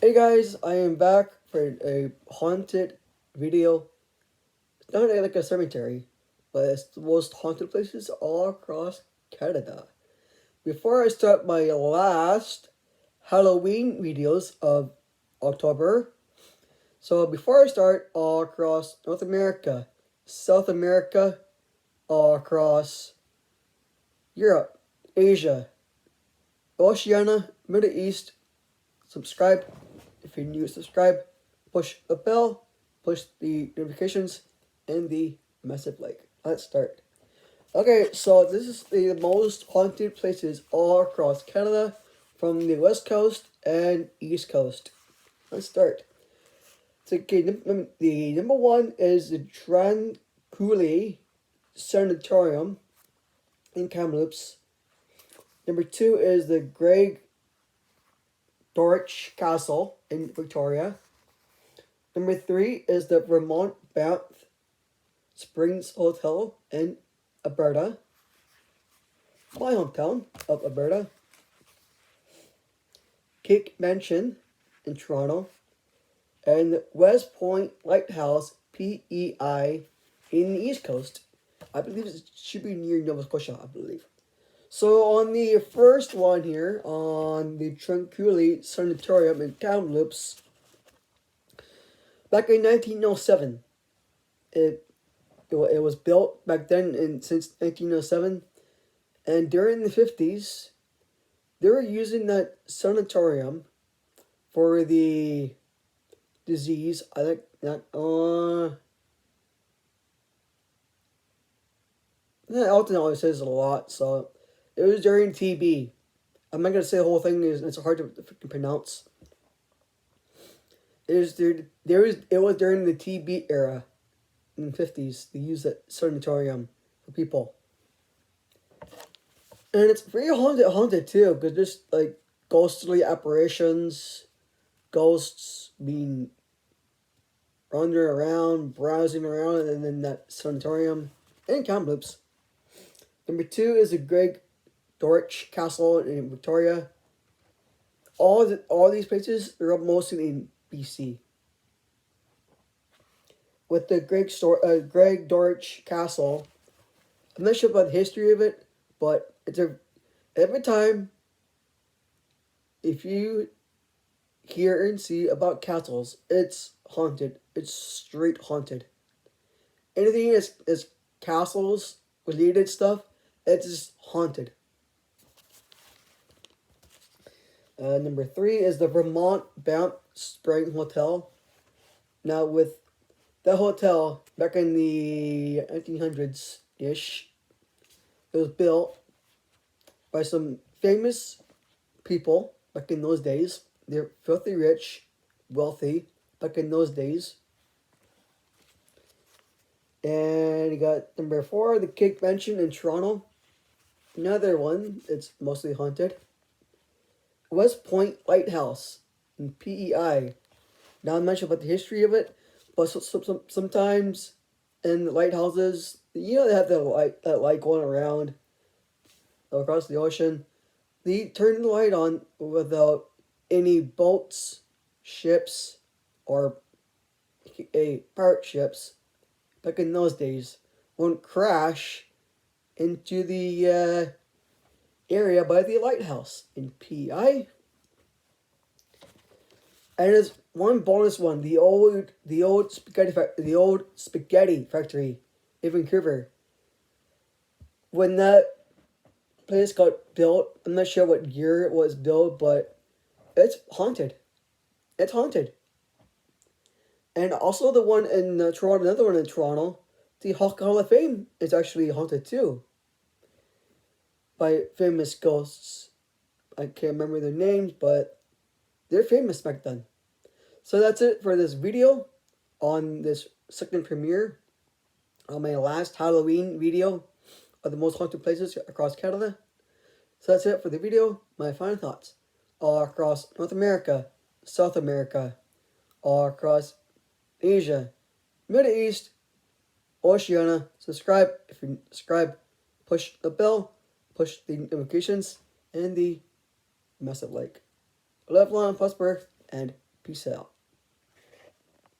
Hey guys, I am back for a haunted video. It's not like a cemetery, but it's the most haunted places all across Canada. Before I start my last Halloween videos of October, so before I start all across North America, South America, all across Europe, Asia, Oceania, Middle East, subscribe. If you're new, subscribe, push the bell, push the notifications, and the massive like. Let's start. Okay, so this is the most haunted places all across Canada, from the west coast and east coast. Let's start. So, okay, the number one is the Tranquility Sanatorium in Kamloops. Number two is the Greg Dortch Castle in Victoria. Number three is the Vermont Banff Springs Hotel in Alberta, my hometown of Alberta. Cake Mansion in Toronto, and West Point Lighthouse PEI in the East Coast. I believe it should be near Nova Scotia, I believe. So on the first one here, on the Tranquility Sanatorium in Kamloops, back in 1907, it was built back then and since 1907, and during the 50s, they were using that sanatorium for the disease. I think that Elton always says a lot, so it was during TB. I'm not gonna say the whole thing is it's hard to pronounce. It was during the TB era in the 50s. They used that sanatorium for people. And it's very haunted too, because there's like ghostly apparitions, ghosts being wandering around, browsing around, and then that sanatorium and Kamloops. Number two is the Greg Dortch Castle in Victoria. All these places are mostly in BC. With the Greg Dortch Castle, I'm not sure about the history of it, but every time if you hear and see about castles, it's haunted. It's straight haunted. Anything is castles related stuff, it's just haunted. Number three is the Vermont Banff Spring Hotel. Now, with that hotel back in the 1900s ish, it was built by some famous people back in those days. They're filthy rich, wealthy back in those days. And you got number four, the Cake Mansion in Toronto. Another one, it's mostly haunted. West Point Lighthouse in PEI. Now I'm not sure about the history of it, but sometimes in the lighthouses, they have that light going around across the ocean. They turn the light on without any boats, ships, or pirate ships back in those days won't crash into the area by the lighthouse in PI. And there's one bonus one: the old spaghetti factory in Vancouver. When that place got built, I'm not sure what year it was built, but it's haunted. It's haunted. And also the one in Toronto, another one in Toronto, the Hockey Hall of Fame is actually haunted too by famous ghosts. I can't remember their names, but they're famous back then. So that's it for this video on this second premiere on my last Halloween video of the most haunted places across Canada. So that's it for the video. My final thoughts all across North America, South America, all across Asia, Middle East, Oceania. Subscribe if you subscribe. Push the bell, push the notifications, and the massive like. Live long, prosper, and Peace out.